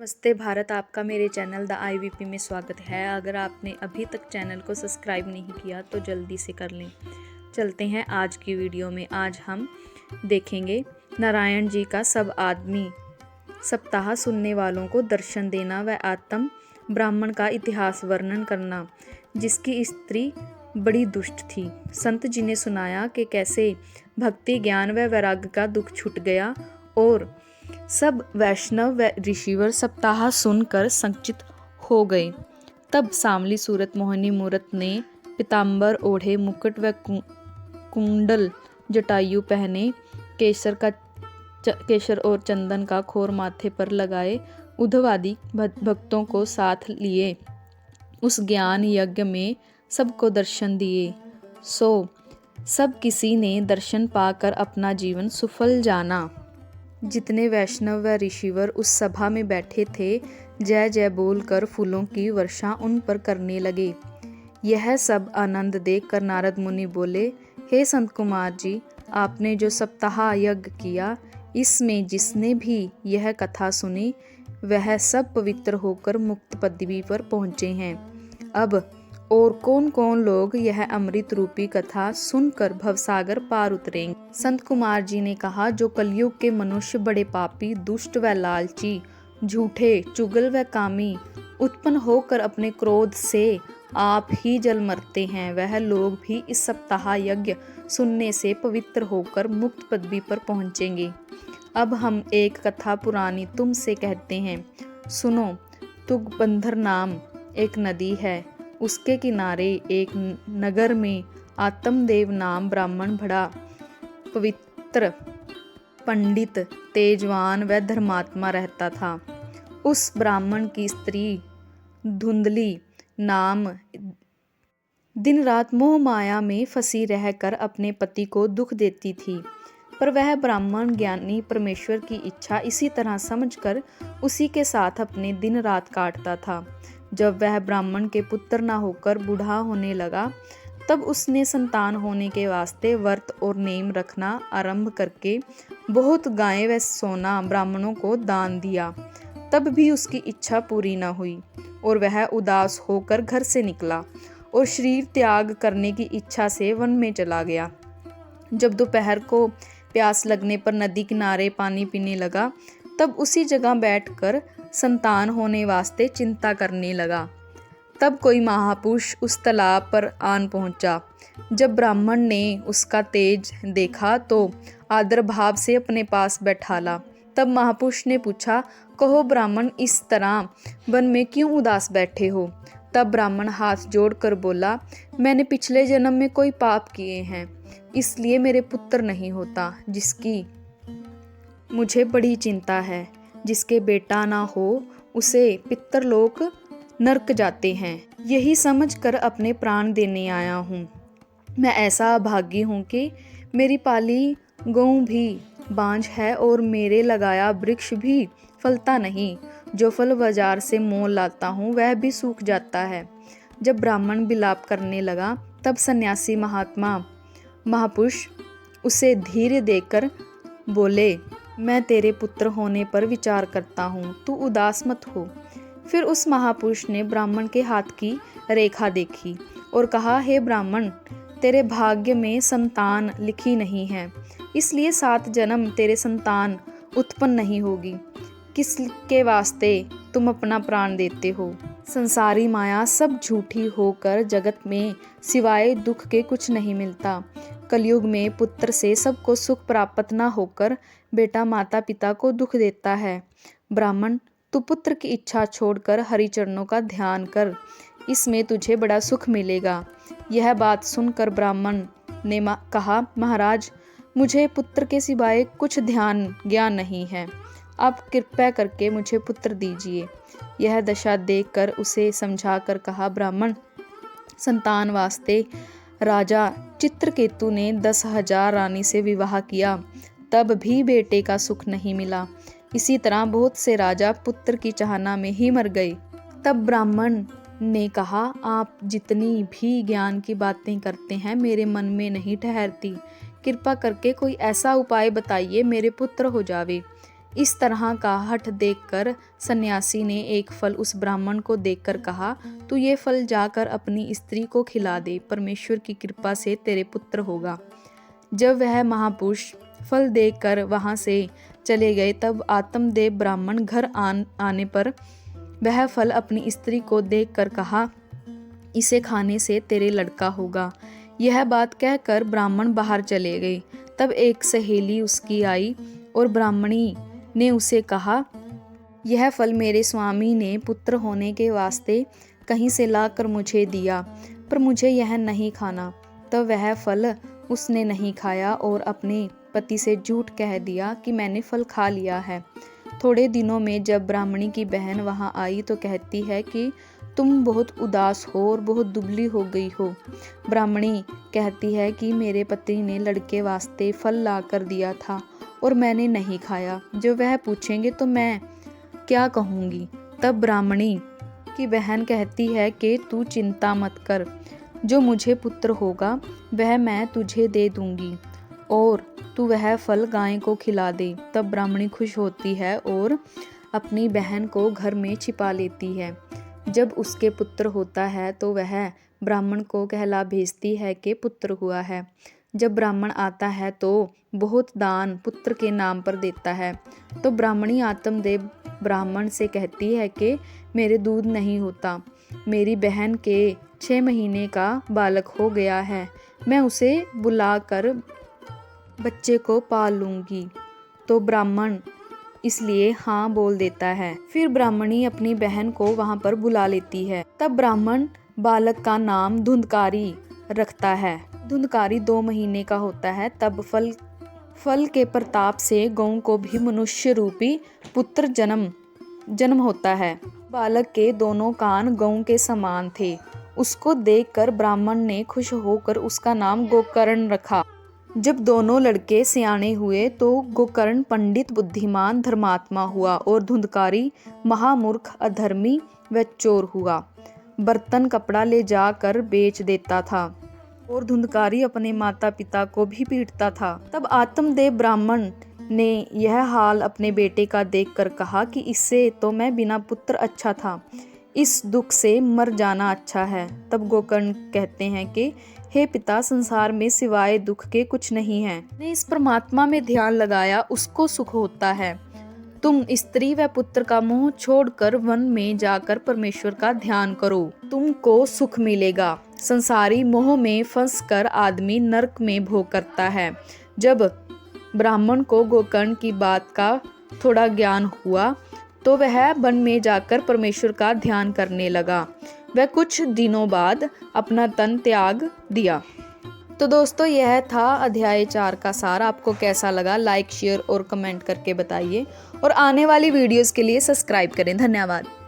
नमस्ते भारत, आपका मेरे चैनल द आईवीपी में स्वागत है। अगर आपने अभी तक चैनल को सब्सक्राइब नहीं किया तो जल्दी से कर लें। चलते हैं आज की वीडियो में। आज हम देखेंगे नारायण जी का सब आदमी सप्ताह सुनने वालों को दर्शन देना व आत्म ब्राह्मण का इतिहास वर्णन करना, जिसकी स्त्री बड़ी दुष्ट थी। संत जी ने सुनाया कि कैसे भक्ति ज्ञान व वैराग्य का दुख छूट गया और सब वैष्णव व ऋषिवर सप्ताह सुनकर संचित हो गए। तब सांवली सूरत मोहिनी मूरत ने पीताम्बर ओढ़े, मुकुट व कुंडल जटायु पहने, केसर और चंदन का खोर माथे पर लगाए, उद्धवादी भक्तों को साथ लिए उस ज्ञान यज्ञ में सबको दर्शन दिए। सो सब किसी ने दर्शन पाकर अपना जीवन सुफल जाना। जितने वैष्णव व ऋषिवर उस सभा में बैठे थे, जय जय बोलकर फूलों की वर्षा उन पर करने लगे। यह सब आनंद देखकर नारद मुनि बोले, हे संत कुमार जी, आपने जो सप्ताह यज्ञ किया, इसमें जिसने भी यह कथा सुनी वह सब पवित्र होकर मुक्त पदवी पर पहुँचे हैं। अब और कौन कौन लोग यह अमृत रूपी कथा सुनकर भवसागर पार उतरेंगे। संत कुमार जी ने कहा, जो कलयुग के मनुष्य बड़े पापी, दुष्ट व लालची, झूठे, चुगल व कामी उत्पन्न होकर अपने क्रोध से आप ही जल मरते हैं, वह लोग भी इस सप्ताह यज्ञ सुनने से पवित्र होकर मुक्त पदवी पर पहुँचेंगे। अब हम एक कथा पुरानी तुमसे कहते हैं, सुनो। तुंगबंधर नाम एक नदी है, उसके किनारे एक नगर में आत्मदेव नाम ब्राह्मण बड़ा पवित्र, पंडित, तेजवान व धर्मात्मा रहता था। उस ब्राह्मण की स्त्री धुंधली नाम दिन रात मोह माया में फंसी रहकर अपने पति को दुख देती थी, पर वह ब्राह्मण ज्ञानी परमेश्वर की इच्छा इसी तरह समझकर उसी के साथ अपने दिन रात काटता था। जब वह ब्राह्मण के पुत्र न होकर बूढ़ा होने लगा, तब उसने संतान होने के वास्ते व्रत और नेम रखना आरंभ करके बहुत गायें व सोना ब्राह्मणों को दान दिया। तब भी उसकी इच्छा पूरी न हुई और वह उदास होकर घर से निकला और शरीर त्याग करने की इच्छा से वन में चला गया। जब दोपहर को प्यास लगने पर नदी किनारे पानी पीने लगा, तब उसी जगह बैठकर संतान होने वास्ते चिंता करने लगा। तब कोई महापुरुष उस तालाब पर आन पहुंचा। जब ब्राह्मण ने उसका तेज देखा तो आदर भाव से अपने पास बैठाला। तब महापुरुष ने पूछा, कहो ब्राह्मण, इस तरह वन में क्यों उदास बैठे हो? तब ब्राह्मण हाथ जोड़कर बोला, मैंने पिछले जन्म में कोई पाप किए हैं, इसलिए मेरे पुत्र नहीं होता, जिसकी मुझे बड़ी चिंता है। जिसके बेटा ना हो उसे पितरलोक नरक जाते हैं। यही समझकर अपने प्राण देने आया हूँ। मैं ऐसा अभागी हूँ कि मेरी पाली गऊ भी बांझ है और मेरे लगाया वृक्ष भी फलता नहीं। जो फल बाजार से मोल लाता हूँ वह भी सूख जाता है। जब ब्राह्मण विलाप करने लगा, तब सन्यासी महात्मा महापुरुष उसे धीरे देकर बोले, मैं तेरे पुत्र होने पर विचार करता हूँ, तू उदास मत हो। फिर उस महापुरुष ने ब्राह्मण के हाथ की रेखा देखी और कहा, हे ब्राह्मण, तेरे भाग्य में संतान लिखी नहीं है, इसलिए 7 जन्म तेरे संतान उत्पन्न नहीं होगी। किसके वास्ते तुम अपना प्राण देते हो? संसारी माया सब झूठी होकर जगत में सिवाय दुख के कुछ नहीं मिलता। कलयुग में पुत्र से सबको सुख प्राप्त न होकर बेटा माता पिता को दुख देता है। ब्राह्मण, तू पुत्र की इच्छा छोड़कर हरि चरणों का ध्यान कर, इसमें तुझे बड़ा सुख मिलेगा। यह बात सुनकर ब्राह्मण ने कहा, महाराज, मुझे पुत्र के सिवाय कुछ ध्यान ज्ञान नहीं है, आप कृपया करके मुझे पुत्र दीजिए। यह दशा देखकर उसे समझा कर कहा, ब्राह्मण, संतान वास्ते राजा चित्रकेतु ने 10,000 रानी से विवाह किया, तब भी बेटे का सुख नहीं मिला। इसी तरह बहुत से राजा पुत्र की चाहना में ही मर गए। तब ब्राह्मण ने कहा, आप जितनी भी ज्ञान की बातें करते हैं मेरे मन में नहीं ठहरती। कृपा करके कोई ऐसा उपाय बताइए मेरे पुत्र हो जावे। इस तरह का हठ देखकर सन्यासी ने एक फल उस ब्राह्मण को देकर कहा, तू ये फल जाकर अपनी स्त्री को खिला दे, परमेश्वर की कृपा से तेरे पुत्र होगा। जब वह महापुरुष फल देकर वहाँ से चले गए, तब आत्मदेव ब्राह्मण घर आने पर वह फल अपनी स्त्री को देखकर कहा, इसे खाने से तेरे लड़का होगा। यह बात कहकर ब्राह्मण बाहर चले गए। तब एक सहेली उसकी आई और ब्राह्मणी ने उसे कहा, यह फल मेरे स्वामी ने पुत्र होने के वास्ते कहीं से लाकर मुझे दिया, पर मुझे यह नहीं खाना। तब वह फल उसने नहीं खाया और अपने पति से झूठ कह दिया कि मैंने फल खा लिया है। थोड़े दिनों में जब ब्राह्मणी की बहन वहाँ आई तो कहती है कि तुम बहुत उदास हो और बहुत दुबली हो गई हो। ब्राह्मणी कहती है कि मेरे पति ने लड़के वास्ते फल ला कर दिया था और मैंने नहीं खाया। जो वह पूछेंगे तो मैं क्या कहूँगी। तब ब्राह्मणी की बहन कहती है कि तू चिंता मत कर, जो मुझे पुत्र होगा वह मैं तुझे दे दूंगी और तू वह फल गाय को खिला दे। तब ब्राह्मणी खुश होती है और अपनी बहन को घर में छिपा लेती है। जब उसके पुत्र होता है तो वह ब्राह्मण को कहला भेजती है कि पुत्र हुआ है। जब ब्राह्मण आता है तो बहुत दान पुत्र के नाम पर देता है। तो ब्राह्मणी आत्मदेव ब्राह्मण से कहती है कि मेरे दूध नहीं होता, मेरी बहन के 6 महीने का बालक हो गया है, मैं उसे बुलाकर बच्चे को पाल लूँगी। तो ब्राह्मण इसलिए हाँ बोल देता है। फिर ब्राह्मणी अपनी बहन को वहाँ पर बुला लेती है। तब ब्राह्मण बालक का नाम धुंधकारी रखता है। धुंधकारी 2 महीने का होता है। तब फल के प्रताप से गौ को भी मनुष्य रूपी पुत्र जन्म होता है। बालक के दोनों कान गौ के समान थे। उसको देखकर ब्राह्मण ने खुश होकर उसका नाम गोकर्ण रखा। जब दोनों लड़के सियाने हुए तो गोकर्ण पंडित बुद्धिमान धर्मात्मा हुआ और धुंधकारी महामूर्ख अधर्मी व चोर हुआ। बर्तन कपड़ा ले जाकर बेच देता था और धुंधकारी अपने माता पिता को भी पीटता था। तब आत्मदेव ब्राह्मण ने यह हाल अपने बेटे का देखकर कहा कि इससे तो मैं बिना पुत्र अच्छा था, इस दुख से मर जाना अच्छा है। तब गोकर्ण कहते हैं कि हे पिता, संसार में सिवाय दुख के कुछ नहीं है। ने इस परमात्मा में ध्यान लगाया उसको सुख होता है। तुम स्त्री व पुत्र का मोह छोड़कर वन में जाकर परमेश्वर का ध्यान करो, तुमको सुख मिलेगा। संसारी मोह में फंसकर आदमी नरक में भोग करता है। जब ब्राह्मण को गोकर्ण की बात का थोड़ा ज्ञान हुआ तो वह वन में जाकर परमेश्वर का ध्यान करने लगा। वह कुछ दिनों बाद अपना तन त्याग दिया। तो दोस्तों, यह था अध्याय 4 का सार। आपको कैसा लगा लाइक, शेयर और कमेंट करके बताइए और आने वाली वीडियोस के लिए सब्सक्राइब करें। धन्यवाद।